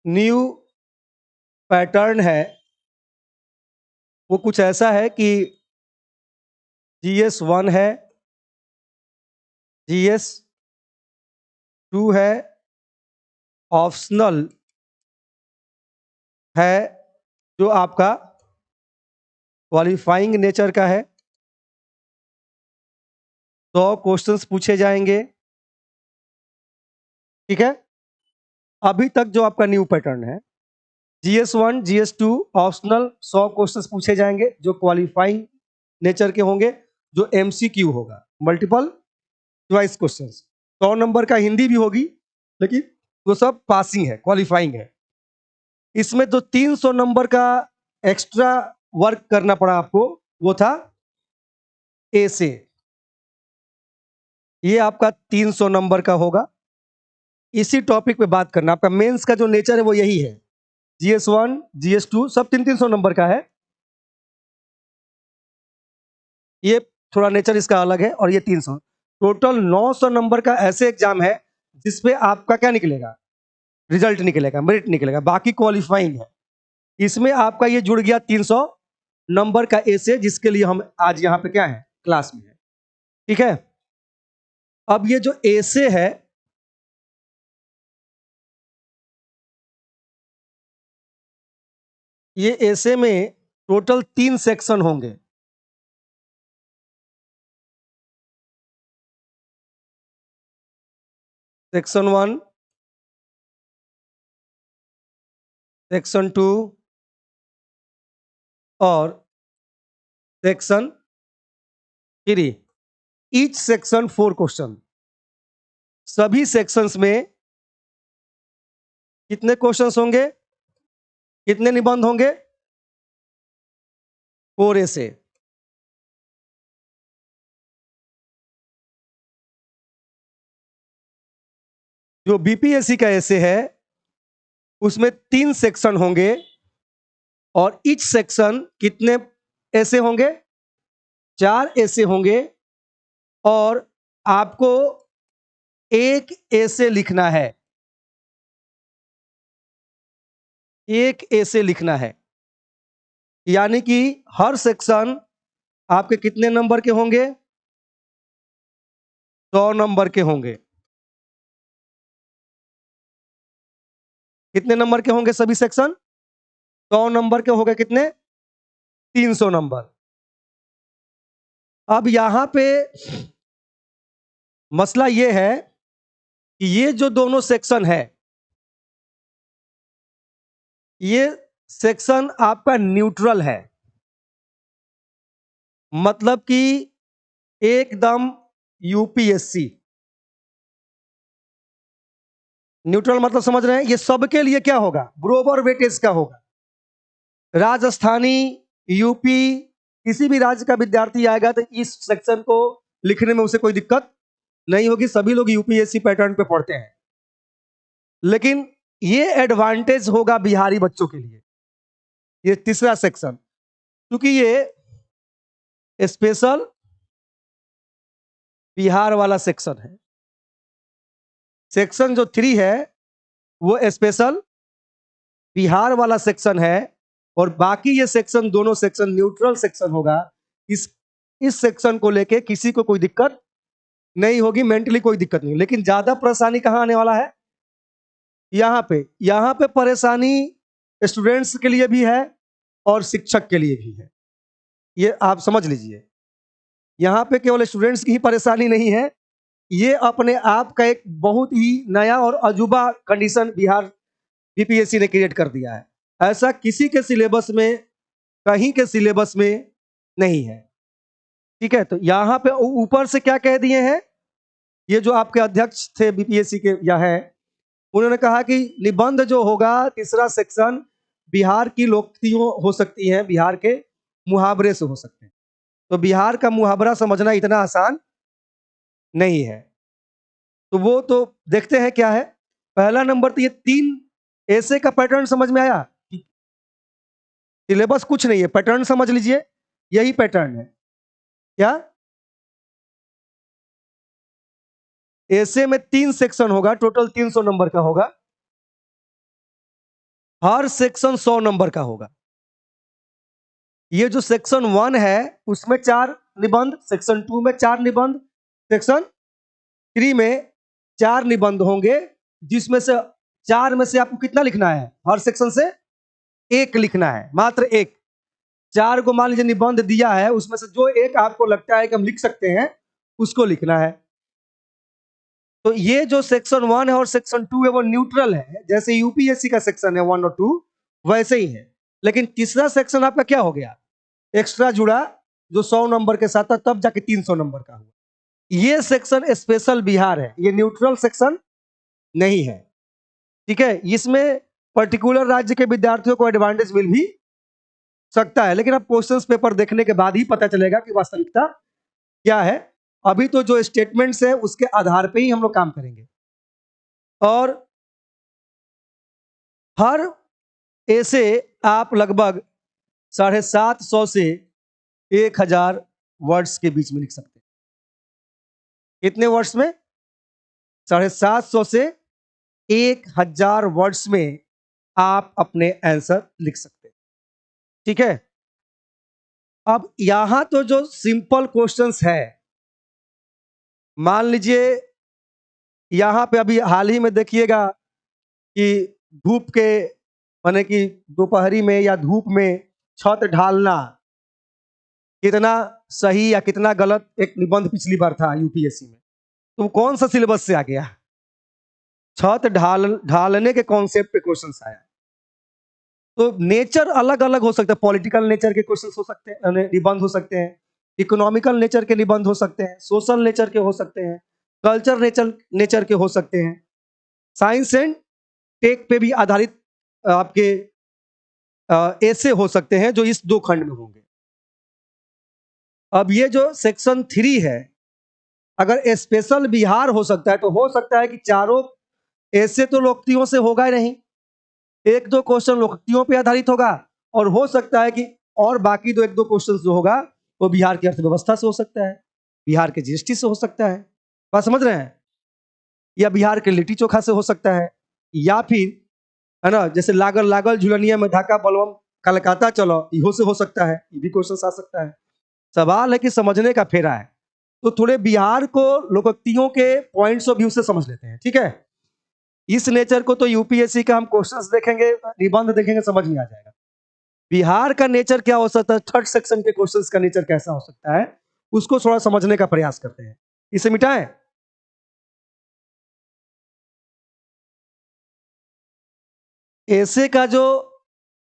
New pattern है वो कुछ ऐसा है कि GS1 है, GS2 है, ऑप्शनल है जो आपका क्वालिफाइंग नेचर का है। 100 क्वेश्चंस पूछे जाएंगे, ठीक है। अभी तक जो आपका न्यू पैटर्न है, GS1 GS2 ऑप्शनल 100 क्वेश्चंस पूछे जाएंगे जो क्वालिफाइंग नेचर के होंगे, जो MCQ होगा, मल्टीपल चॉइस क्वेश्चंस। 100 नंबर का हिंदी भी होगी, लेकिन वो सब पासिंग है, क्वालिफाइंग है। इसमें जो 300 नंबर का एक्स्ट्रा वर्क करना पड़ा आपको, वो था ऐसे, ये आपका 300 नंबर का होगा। इसी टॉपिक पे बात करना, आपका मेंस का जो नेचर है वो यही है। GS1 GS2 सब 300 नंबर का है। ये थोड़ा नेचर इसका अलग है, और ये 300। टोटल 900 नंबर का ऐसे एग्जाम है जिसपे आपका क्या निकलेगा, रिजल्ट निकलेगा, मेरिट निकलेगा, बाकी क्वालिफाइंग है। इसमें आपका ये जुड़ गया 300 नंबर का ऐसे, जिसके लिए हम आज यहाँ पे क्या है, क्लास में है, ठीक है। अब ये जो ऐसे है, ये ऐसे में टोटल 3 सेक्शन होंगे। सेक्शन 1, सेक्शन 2 और सेक्शन 3। Each section 4 question. सभी सेक्शंस में कितने क्वेश्चंस होंगे, कितने निबंध होंगे, 4 ऐसे। जो BPSC का ऐसे है उसमें 3 सेक्शन होंगे, और ईच सेक्शन कितने ऐसे होंगे, 4 ऐसे होंगे। और आपको एक ऐसे लिखना है, एक ऐसे लिखना है। यानी कि हर सेक्शन आपके कितने नंबर के होंगे, 100 नंबर के होंगे। कितने नंबर के होंगे सभी सेक्शन, 100 नंबर के हो गए कितने, 300 नंबर। अब यहां पे मसला ये है कि ये जो दोनों सेक्शन है, ये सेक्शन आपका न्यूट्रल है। मतलब कि एकदम UPSC न्यूट्रल, मतलब समझ रहे हैं, ये सबके लिए क्या होगा, बराबर वेटेज का होगा। राजस्थानी, यूपी, किसी भी राज्य का विद्यार्थी आएगा तो इस सेक्शन को लिखने में उसे कोई दिक्कत नहीं होगी। सभी लोग UPSC पैटर्न पे पढ़ते हैं। लेकिन ये एडवांटेज होगा बिहारी बच्चों के लिए, ये तीसरा सेक्शन, क्योंकि ये स्पेशल बिहार वाला सेक्शन है। सेक्शन जो 3 है वो स्पेशल बिहार वाला सेक्शन है, और बाकी ये सेक्शन, दोनों सेक्शन न्यूट्रल सेक्शन होगा। इस सेक्शन को लेके किसी को कोई दिक्कत नहीं होगी, मेंटली कोई दिक्कत नहीं। लेकिन ज्यादा परेशानी कहां आने वाला है, यहाँ पे परेशानी स्टूडेंट्स के लिए भी है और शिक्षक के लिए भी है। ये आप समझ लीजिए, यहाँ पे केवल स्टूडेंट्स की ही परेशानी नहीं है, ये अपने आप का एक बहुत ही नया और अजूबा कंडीशन बिहार BPSC ने क्रिएट कर दिया है। ऐसा किसी के सिलेबस में, कहीं के सिलेबस में नहीं है, ठीक है। तो यहाँ पे ऊपर से क्या कह दिए हैं, ये जो आपके अध्यक्ष थे BPSC के या है, उन्होंने कहा कि निबंध जो होगा तीसरा सेक्शन, बिहार की लोकोक्तियों हो सकती हैं, बिहार के मुहावरे से हो सकते हैं। तो बिहार का मुहावरा समझना इतना आसान नहीं है। तो वो तो देखते हैं क्या है। पहला नंबर तो ये 3 ऐसे का पैटर्न समझ में आया। सिलेबस कुछ नहीं है, पैटर्न समझ लीजिए, यही पैटर्न है। क्या, ऐसे में 3 सेक्शन होगा, टोटल 300 नंबर का होगा। हर सेक्शन 100 नंबर का होगा। ये जो सेक्शन 1 है उसमें 4 निबंध, सेक्शन 2 में 4 निबंध, सेक्शन 3 में 4 निबंध होंगे, जिसमें से 4 में से आपको कितना लिखना है? हर सेक्शन से 1 लिखना है, मात्र 1। 4 को मान लीजिए निबंध दिया है, उसमें से जो एक आपको लगता है कि हम लिख सकते हैं, उसको लिखना है। तो ये जो सेक्शन 1 है और सेक्शन 2 है वो न्यूट्रल है, जैसे यूपीएससी का सेक्शन है 1 और 2 वैसे ही है। लेकिन तीसरा सेक्शन आपका क्या हो गया? एक्स्ट्रा जुड़ा, जो 100 नंबर के साथ था, तब जाके 300 नंबर का हुआ। ये सेक्शन स्पेशल बिहार है, ये न्यूट्रल सेक्शन नहीं है। ठीक है, इसमें पर्टिकुलर राज्य के विद्यार्थियों को एडवांटेज मिल भी सकता है, लेकिन अब क्वेश्चंस पेपर देखने के बाद ही पता चलेगा कि वास्तविकता क्या है। अभी तो जो स्टेटमेंट्स है उसके आधार पे ही हम लोग काम करेंगे। और हर ऐसे आप लगभग 750 से 1000 वर्ड्स के बीच में लिख सकते हैं। कितने वर्ड्स में? 750 से 1000 वर्ड्स में आप अपने आंसर लिख सकते हैं। ठीक है, अब यहां तो जो सिंपल क्वेश्चंस है, मान लीजिए यहां पे अभी हाल ही में देखिएगा कि धूप के माने कि दोपहरी में या धूप में छत ढालना कितना सही या कितना गलत एक निबंध पिछली बार था यूपीएससी में। तो कौन सा सिलेबस से आ गया? छत ढालने के कॉन्सेप्ट पे क्वेश्चंस आया। तो नेचर अलग अलग हो सकता है, पॉलिटिकल नेचर के क्वेश्चंस हो सकते हैं, निबंध हो सकते हैं, इकोनॉमिकल नेचर के निबंध हो सकते हैं, सोशल नेचर के हो सकते हैं, कल्चर नेचर के हो सकते हैं, साइंस एंड टेक पे भी आधारित आपके ऐसे हो सकते हैं जो इस 2 खंड में होंगे। अब ये जो सेक्शन 3 है, अगर स्पेशल बिहार हो सकता है तो हो सकता है कि चारों ऐसे तो लोकोक्तियों से होगा ही नहीं, 1-2 क्वेश्चन लोकोक्तियों पे आधारित होगा, और हो सकता है कि और बाकी 1-2 क्वेश्चन जो होगा वो बिहार की अर्थव्यवस्था से हो सकता है, बिहार के जीएसटी से हो सकता है, बात समझ रहे हैं, या बिहार के लिट्टी चोखा से हो सकता है, या फिर है ना, जैसे लागल लागल झुलनिया में ढाका बलवम कलकत्ता चलो, इहो से हो सकता है, ये भी क्वेश्चन आ सकता है। सवाल है कि समझने का फेरा है। तो थोड़े बिहार को लोकोक्तियों के पॉइंट्स ऑफ व्यू से समझ लेते हैं। ठीक है, इस नेचर को तो यूपीएससी का हम क्वेश्चंस देखेंगे, निबंध देखेंगे, समझ में आ जाएगा। बिहार का नेचर क्या हो सकता है, थर्ड सेक्शन के क्वेश्चंस का नेचर कैसा हो सकता है, उसको थोड़ा समझने का प्रयास करते हैं। इसे मिटाएं। ऐसे का जो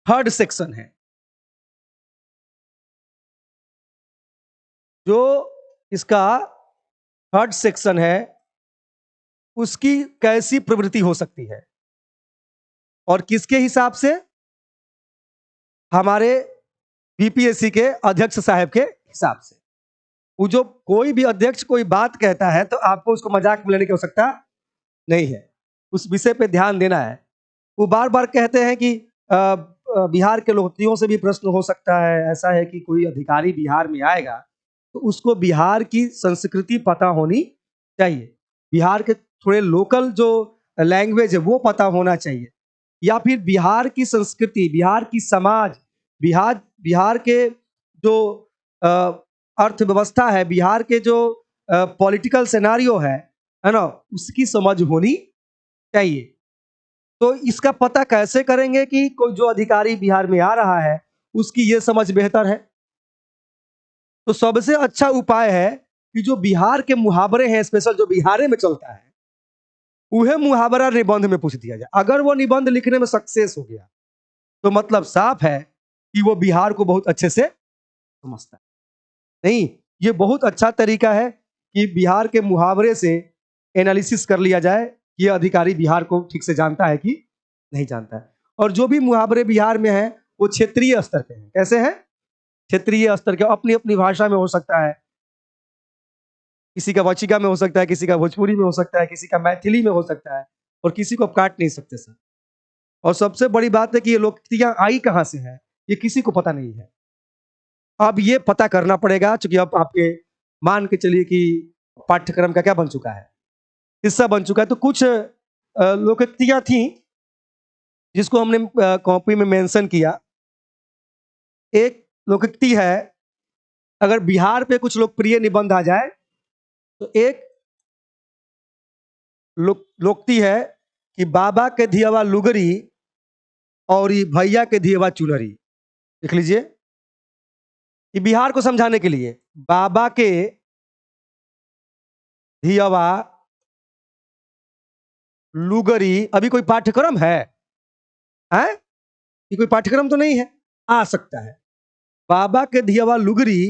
थर्ड सेक्शन है, जो इसका थर्ड सेक्शन है, उसकी कैसी प्रवृत्ति हो सकती है और किसके हिसाब से? हमारे बीपीएससी के अध्यक्ष साहब के हिसाब से। वो जो कोई भी अध्यक्ष कोई बात कहता है तो आपको उसको मजाक में लेने की आवश्यकता नहीं है, उस विषय पे ध्यान देना है। वो बार बार कहते हैं कि बिहार के लोकोक्तियों से भी प्रश्न हो सकता है, ऐसा है कि कोई अधिकारी बिहार में आएगा तो उसको बिहार की संस्कृति पता होनी चाहिए, बिहार के थोड़े लोकल जो लैंग्वेज है वो पता होना चाहिए, या फिर बिहार की संस्कृति, बिहार की समाज, बिहार के जो अ, अर्थव्यवस्था है, बिहार के जो पॉलिटिकल सिनेरियो है ना, उसकी समझ होनी चाहिए। तो इसका पता कैसे करेंगे कि कोई जो अधिकारी बिहार में आ रहा है उसकी ये समझ बेहतर है? तो सबसे अच्छा उपाय है कि जो बिहार के मुहावरे हैं, स्पेशल जो बिहारे में चलता है, वह मुहावरा निबंध में पूछ दिया जाए। अगर वो निबंध लिखने में सक्सेस हो गया तो मतलब साफ है कि वो बिहार को बहुत अच्छे से समझता है। नहीं, ये बहुत अच्छा तरीका है कि बिहार के मुहावरे से एनालिसिस कर लिया जाए कि ये अधिकारी बिहार को ठीक से जानता है कि नहीं जानता है। और जो भी मुहावरे बिहार में हैं वो क्षेत्रीय स्तर के हैं। कैसे हैं? क्षेत्रीय स्तर के, अपनी अपनी भाषा में हो सकता है, किसी का वचिका में हो सकता है, किसी का भोजपुरी में हो सकता है, किसी का मैथिली में हो सकता है, और किसी को आप काट नहीं सकते सर। और सबसे बड़ी बात है कि ये लोकोक्तियां आई कहां से है, ये किसी को पता नहीं है। अब ये पता करना पड़ेगा, चूंकि अब आपके मान के चलिए कि पाठ्यक्रम का क्या बन चुका है, हिस्सा बन चुका है। तो कुछ लोकोक्तियां थी जिसको हमने कॉपी में मेंशन किया। एक लोकोक्ति है, अगर बिहार पे कुछ लोकप्रिय निबंध आ जाए तो एक लोकोक्ति है कि बाबा के धियवा लुगरी और ये भैया के धियवा चुनरी। लिख लीजिए, ये बिहार को समझाने के लिए। बाबा के धियवा लुगरी, अभी कोई पाठ्यक्रम है? ये कोई पाठ्यक्रम तो नहीं है, आ सकता है। बाबा के धियवा लुगरी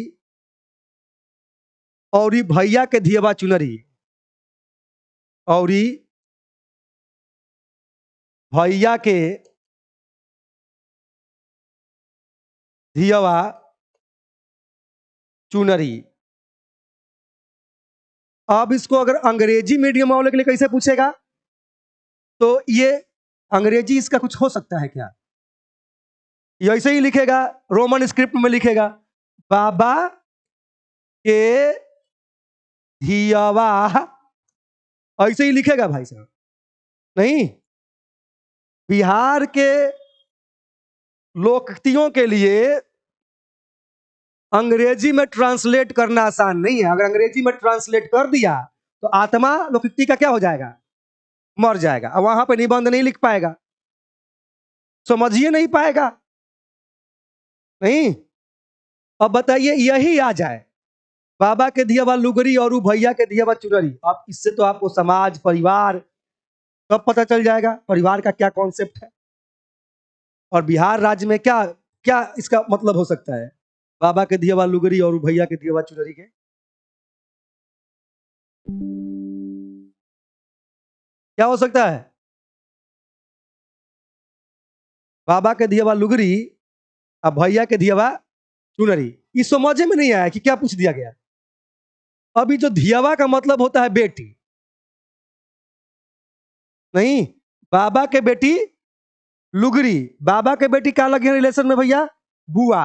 और ये भैया के धियवा चुनरी, और ये भैया के धियवा चुनरी। अब इसको अगर अंग्रेजी मीडियम वाले के लिए कैसे पूछेगा, तो ये अंग्रेजी इसका कुछ हो सकता है क्या? ये ऐसे ही लिखेगा, रोमन स्क्रिप्ट में लिखेगा, बाबा के धियवा, ऐसे ही लिखेगा भाई साहब। नहीं, बिहार के लोकोक्तियों के लिए अंग्रेजी में ट्रांसलेट करना आसान नहीं है। अगर अंग्रेजी में ट्रांसलेट कर दिया तो आत्मा लोकोक्ति का क्या हो जाएगा? मर जाएगा। अब वहां पे निबंध नहीं लिख पाएगा, समझिए नहीं पाएगा। नहीं, अब बताइए यही आ जाए, बाबा के धियवा लुगरी और भैया के धियवा चुनरी। अब इससे तो आपको समाज, परिवार सब पता चल जाएगा, परिवार का क्या कॉन्सेप्ट है और बिहार राज्य में क्या क्या इसका मतलब हो सकता है, बाबा के धियवा लुगरी और भैया के धियवा चुनरी के। क्या हो सकता है? बाबा के धियवा लुगरी और भैया के धियवा चुनरी। ये समझ में नहीं आया कि क्या पूछ दिया गया। अभी जो धियवा का मतलब होता है बेटी, नहीं, बाबा के बेटी लुगरी। बाबा के बेटी क्या लगे रिलेशन में भैया? बुआ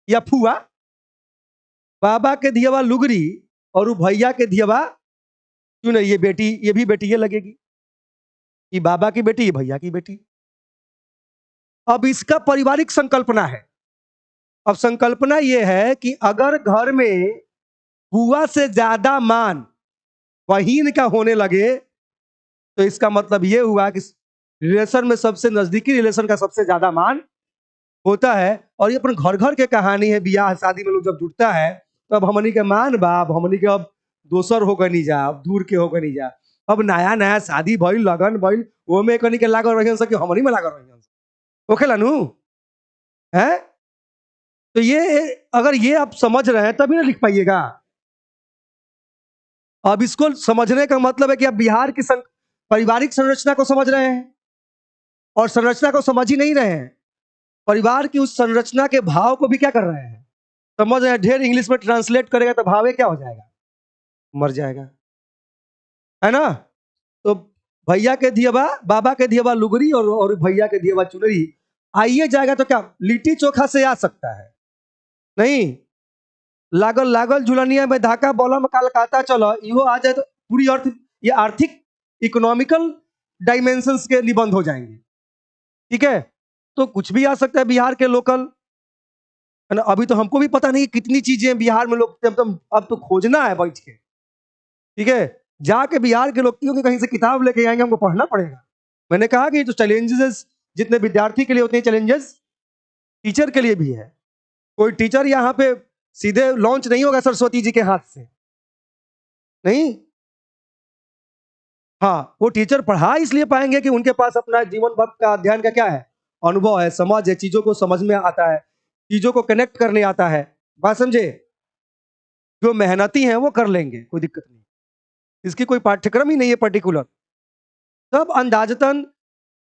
या फुआ। बाबा के धियवा लुगरी और भैया के धियवा चुनरी, ये बेटी, ये भी बेटी ये लगेगी। ये बाबा की बेटी, ये भैया की बेटी। अब इसका पारिवारिक संकल्पना है। अब संकल्पना यह है कि अगर घर में बुआ से ज्यादा मान बहिन का होने लगे तो इसका मतलब यह हुआ कि रिलेशन में सबसे नजदीकी रिलेशन का सबसे ज्यादा मान होता है। और ये अपन घर घर के कहानी है, ब्याह शादी में लोग जब जुटता है तो अब हमनी के मान बाप, हमनी के अब दोसर हो गनी जा, अब दूर के हो गनी जा। अब नया नया शादी भइल, लगन भइल, वो में कनी के लागल रहियन कि हमनी में लागल रहियन ओखेला नु है। तो ये, अगर ये आप समझ रहे हैं तभी ना लिख पाइएगा। अब इसको समझने का मतलब है कि आप बिहार की पारिवारिक संरचना को समझ रहे हैं और संरचना को समझ ही नहीं रहे हैं, परिवार की उस संरचना के भाव को भी क्या कर रहे हैं, समझ रहे हैं। ढेर इंग्लिश में ट्रांसलेट करेगा तो भाव क्या हो जाएगा? मर जाएगा, है ना। तो भैया के धियवा, बाबा के धियवा लुगरी और भैया के धियवा चुनरी आइए जाएगा तो क्या लिट्टी चोखा से आ सकता है? नहीं, लागल लागल झुलनिया में धाका बॉलम कलकाता चलो, इहो आ जाए तो पूरी अर्थ, ये आर्थिक इकोनॉमिकल डायमेंशंस के निबंध हो जाएंगे। ठीक है, तो कुछ भी आ सकता है बिहार के लोकल, है ना। अभी तो हमको भी पता नहीं कितनी चीजें बिहार में लोग, अब तो खोजना है बैठ के। ठीक है, जाके बिहार के लोग की कहीं से किताब लेके आएंगे, हमको पढ़ना पड़ेगा। मैंने कहा कि जो चैलेंजेस जितने विद्यार्थी के लिए होते हैं, चैलेंजेस टीचर के लिए भी है। कोई टीचर यहाँ पे सीधे लॉन्च नहीं होगा सरस्वती जी के हाथ से, नहीं। हाँ, वो टीचर पढ़ा इसलिए पाएंगे कि उनके पास अपना जीवन भर का अध्ययन का क्या है, अनुभव है, समझ है, चीजों को समझ में आता है, चीजों को कनेक्ट करने आता है। बात समझे? जो मेहनती हैं वो कर लेंगे, कोई दिक्कत नहीं। इसकी कोई पाठ्यक्रम ही नहीं है पर्टिकुलर। सब अंदाजतन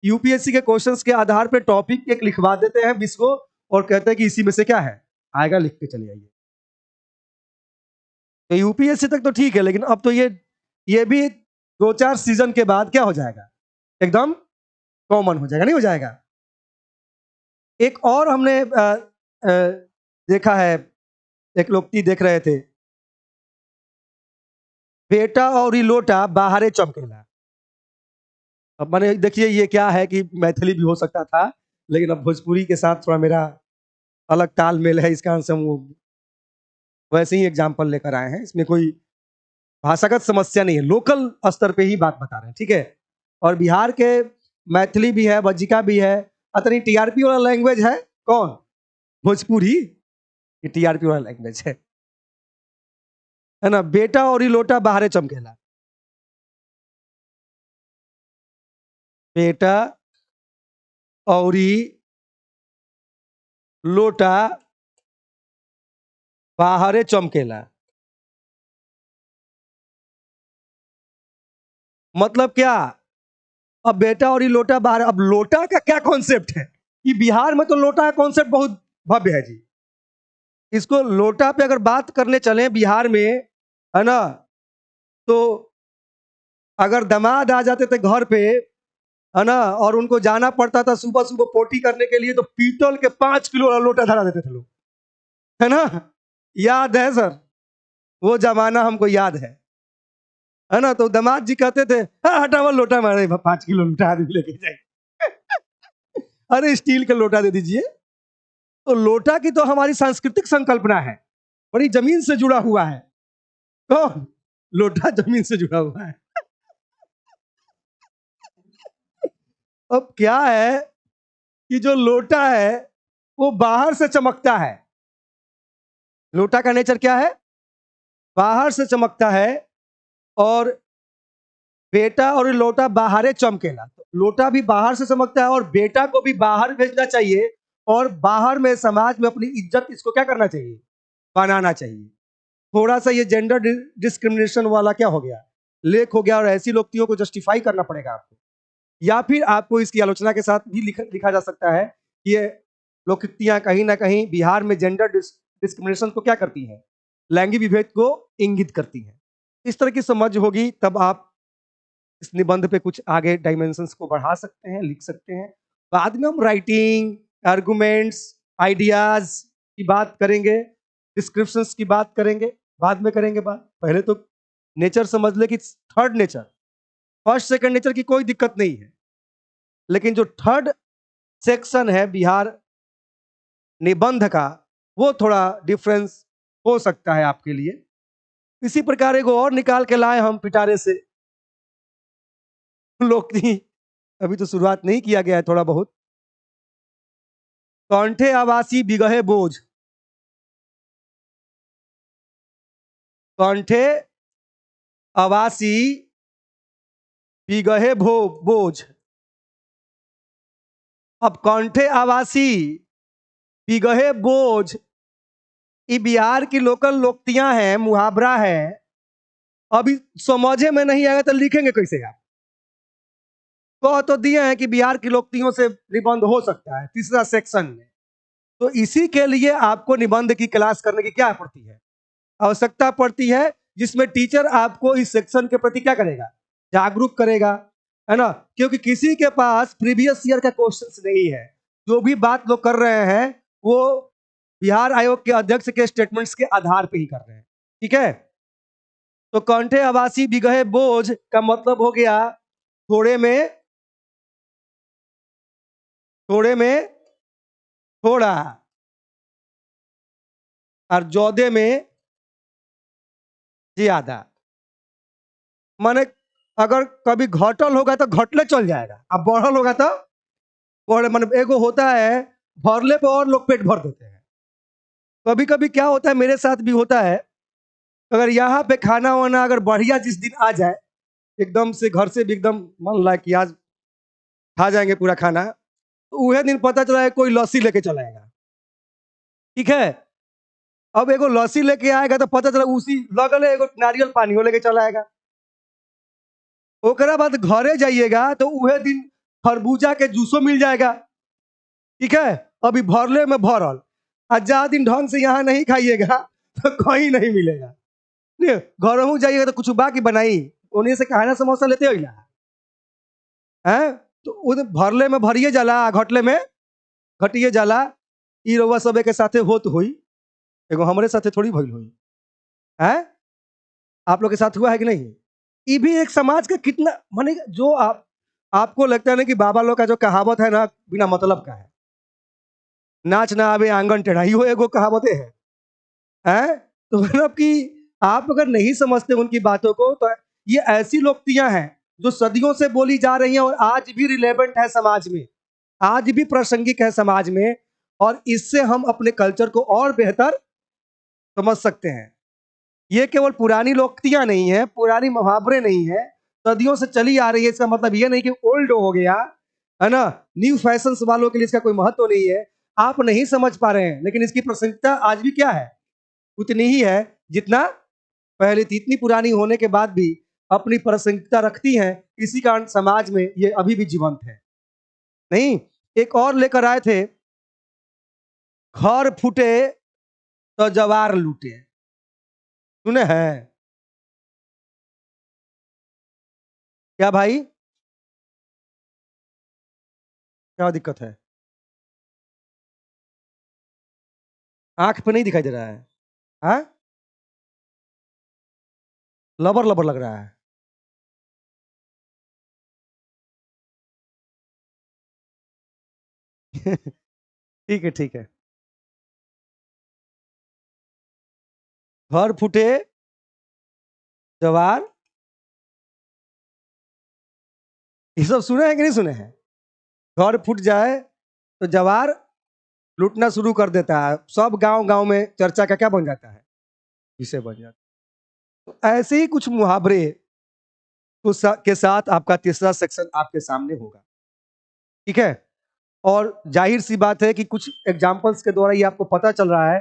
यूपीएससी के क्वेश्चंस के आधार पर टॉपिक एक लिखवा देते हैं 20 को और कहते हैं कि इसी में से क्या है आएगा, लिख के चले आइए। तो यूपीएससी तक तो ठीक है, लेकिन अब तो ये भी 2-4 सीजन के बाद क्या हो जाएगा, एकदम कॉमन हो जाएगा, नहीं हो जाएगा। एक और हमने देखा है, एक लोकती देख रहे थे, बेटा और लोटा बाहरे चमकेला। अब मैंने देखिए ये क्या है कि मैथिली भी हो सकता था, लेकिन अब भोजपुरी के साथ थोड़ा मेरा अलग तालमेल है, इस कारण से हम वो वैसे ही एग्जाम्पल लेकर आए हैं। इसमें कोई भाषागत समस्या नहीं है, लोकल स्तर पे ही बात बता रहे हैं, ठीक है। और बिहार के मैथिली भी है, बज्जिका भी है। अतनी टीआरपी वाला लैंग्वेज है कौन? भोजपुरी। ये टीआरपी वाला लैंग्वेज है ना। बेटा और लोटा बाहरे चमकेला। बेटा और लोटा बाहरे चमकेला, मतलब क्या? अब बेटा और लोटा बाहर, अब लोटा का क्या कॉन्सेप्ट है? कि बिहार में तो लोटा का कॉन्सेप्ट बहुत भव्य है जी। इसको लोटा पे अगर बात करने चले बिहार में, है ना, तो अगर दामाद आ जाते थे घर पे, है ना, और उनको जाना पड़ता था सुबह सुबह पोटी करने के लिए, तो पीतल के 5 किलो वाला लोटा धरा देते थे लोग, है ना। याद है सर, वो जमाना हमको याद है ना। तो दामाद जी कहते थे, हाँ हटावा लोटा मारे 5 किलो लोटा आदमी लेके जाए। अरे स्टील का लोटा दे दीजिए। तो लोटा की तो हमारी सांस्कृतिक संकल्पना है, बड़ी जमीन से जुड़ा हुआ है। कौन? लोटा जमीन से जुड़ा हुआ है। अब क्या है कि जो लोटा है वो बाहर से चमकता है। लोटा का नेचर क्या है? बाहर से चमकता है। और बेटा और लोटा बाहरे चमकेला, तो लोटा भी बाहर से चमकता है और बेटा को भी बाहर भेजना चाहिए। और बाहर में समाज में अपनी इज्जत इसको क्या करना चाहिए? बनाना चाहिए। थोड़ा सा ये जेंडर डिस्क्रिमिनेशन वाला क्या हो गया, लेख हो गया। और ऐसी लोगों को जस्टिफाई करना पड़ेगा आपको, या फिर आपको इसकी आलोचना के साथ भी लिखा जा सकता है कि ये लोकोक्तियां कहीं ना कहीं बिहार में जेंडर डिस्क्रिमिनेशन को क्या करती हैं? लैंगिक विभेद को इंगित करती हैं। इस तरह की समझ होगी तब आप इस निबंध पे कुछ आगे डायमेंशंस को बढ़ा सकते हैं, लिख सकते हैं। बाद में हम राइटिंग, आर्गुमेंट्स, आइडियाज की बात करेंगे, डिस्क्रिप्शंस की बात करेंगे, बाद में करेंगे बात। पहले तो नेचर समझ ले कि third nature, first second nature की कोई दिक्कत नहीं है, लेकिन जो थर्ड सेक्शन है बिहार निबंध का, वो थोड़ा डिफरेंस हो सकता है आपके लिए। इसी प्रकार एक और निकाल के लाए हम पिटारे से। लोग अभी तो शुरुआत नहीं किया गया है, थोड़ा बहुत। कंठे आवासी बिगहे बोझ। कंठे आवासी बिगहे बोझ। अब कंठे आवासी बिगहे बोझ, ये बिहार की लोकल लोकतियां हैं, मुहावरा है। अभी समझे में नहीं आएगा तो लिखेंगे कैसे आप? कह तो दिए हैं कि बिहार की लोकतियों से निबंध हो सकता है तीसरा सेक्शन में। तो इसी के लिए आपको निबंध की क्लास करने की क्या पड़ती है, आवश्यकता पड़ती है, जिसमें टीचर आपको इस सेक्शन के प्रति क्या करेगा? जागरूक करेगा, है ना। क्योंकि किसी के पास प्रीवियस ईयर का क्वेश्चंस नहीं है। जो भी बात लोग कर रहे हैं वो बिहार आयोग के अध्यक्ष के स्टेटमेंट्स के आधार पर ही कर रहे हैं, ठीक है। तो कंठे आवासी बिगहे बोझ का मतलब हो गया थोड़े में थोड़ा, और जौदे में ज्यादा। माने अगर कभी घटल होगा तो घटले चल जाएगा, अब बढ़ल होगा तो बढ़े। मतलब एगो होता है, भरले पे और लोग पेट भर देते हैं। कभी कभी क्या होता है, मेरे साथ भी होता है, अगर यहाँ पे खाना वाना अगर बढ़िया जिस दिन आ जाए, एकदम से घर से भी एकदम मन लगा कि आज खा जाएंगे पूरा खाना, तो वह दिन पता चला है कोई लस्सी लेके चला आएगा, ठीक है। अब एगो लस्सी लेके आएगा तो पता चला उसी लगल है एगो नारियल पानी लेके चला आएगा। ओकरा बाद घरे जाइएगा तो वह दिन खरबूजा के जूसो मिल जाएगा, ठीक है। अभी भरले में भरल, आज जा दिन ढंग से यहाँ नहीं खाइएगा तो कहीं नहीं मिलेगा। घर हूँ जाइएगा तो कुछ बाकी बनाई उन्हीं से खाना समोसा लेते हो है। तो उधर भरले में भरिए जाला, घटले में घटिए जाला। ई रउआ सबे के साथे होत हुई, एगो हमरे साथे थोड़ी भइल हुई है। आप लोग के साथ हुआ है कि नहीं? ये भी एक समाज का कितना माने, जो आपको लगता है ना कि बाबा लोग का जो कहावत है ना बिना मतलब का है, नाच ना आवे आंगन टेढ़ा, यो एगो कहावतें हैं? तो मतलब कि आप अगर नहीं समझते उनकी बातों को तो ये ऐसी लोकोक्तियां हैं जो सदियों से बोली जा रही हैं और आज भी रिलेवेंट है समाज में, आज भी प्रासंगिक है समाज में, और इससे हम अपने कल्चर को और बेहतर समझ सकते हैं। ये केवल पुरानी लोकोक्तियां नहीं है, पुरानी मुहावरे नहीं है, सदियों से चली आ रही है। इसका मतलब ये नहीं कि ओल्ड हो गया है ना, न्यू फैशंस वालों के लिए इसका कोई महत्व नहीं है। आप नहीं समझ पा रहे हैं, लेकिन इसकी प्रासंगिकता आज भी क्या है, उतनी ही है जितना पहले थी। इतनी पुरानी होने के बाद भी अपनी प्रासंगिकता रखती हैं, इसी कारण समाज में ये अभी भी जीवंत है। नहीं, एक और लेकर आए थे, घर फूटे तो जवार लूटे, सुने हैं क्या भाई? क्या दिक्कत है? आंख पे नहीं दिखाई दे रहा है? हाँ, लबर लबर लग रहा है। ठीक है, ठीक है। घर फूटे जवार, ये सब सुने हैं कि नहीं सुने हैं? घर फूट जाए तो जवार लूटना शुरू कर देता है, सब गांव गांव में चर्चा का क्या बन जाता है, विषय बन जाता है। तो ऐसे ही कुछ मुहावरे के साथ आपका तीसरा सेक्शन आपके सामने होगा, ठीक है। और जाहिर सी बात है कि कुछ एग्जाम्पल्स के द्वारा ये आपको पता चल रहा है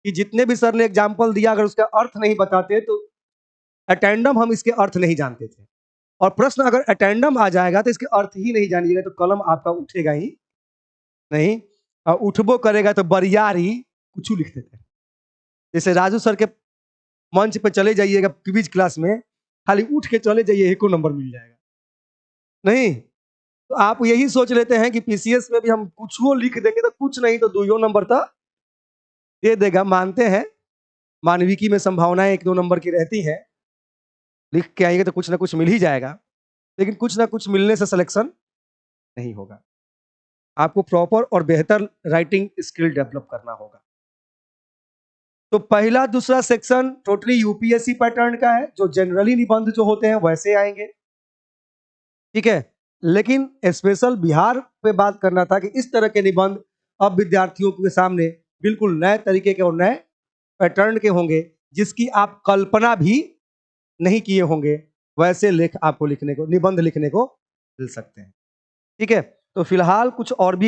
कि जितने भी सर ने एग्जाम्पल दिया, अगर उसका अर्थ नहीं बताते तो अटेंडम हम इसके अर्थ नहीं जानते थे, और प्रश्न अगर अटेंडम आ जाएगा तो इसके अर्थ ही नहीं जानिएगा तो कलम आपका उठेगा ही नहीं, और उठबो करेगा तो बरियारी कुछ लिख देते हैं। जैसे राजू सर के मंच पे चले जाइएगा क्विज क्लास में, खाली उठ के चले जाइए, एको नंबर मिल जाएगा। नहीं, तो आप यही सोच लेते हैं कि पीसीएस में भी हम कुछ वो लिख देंगे तो कुछ नहीं तो 2 नंबर तो दे देगा, मानते हैं मानविकी में संभावनाएं 1-2 नंबर की रहती हैं, लिख के आएंगे तो कुछ ना कुछ मिल ही जाएगा, लेकिन कुछ ना कुछ मिलने से सिलेक्शन नहीं होगा। आपको प्रॉपर और बेहतर राइटिंग स्किल डेवलप करना होगा। तो पहला दूसरा सेक्शन टोटली यूपीएससी पैटर्न का है, जो जनरली निबंध जो होते हैं वैसे आएंगे, ठीक है। लेकिन स्पेशल बिहार पे बात करना था कि इस तरह के निबंध अब विद्यार्थियों के सामने बिल्कुल नए तरीके के और नए पैटर्न के होंगे, जिसकी आप कल्पना भी नहीं किए होंगे, वैसे लेख आपको लिखने को, निबंध लिखने को मिल सकते हैं, ठीक है। तो फिलहाल कुछ और भी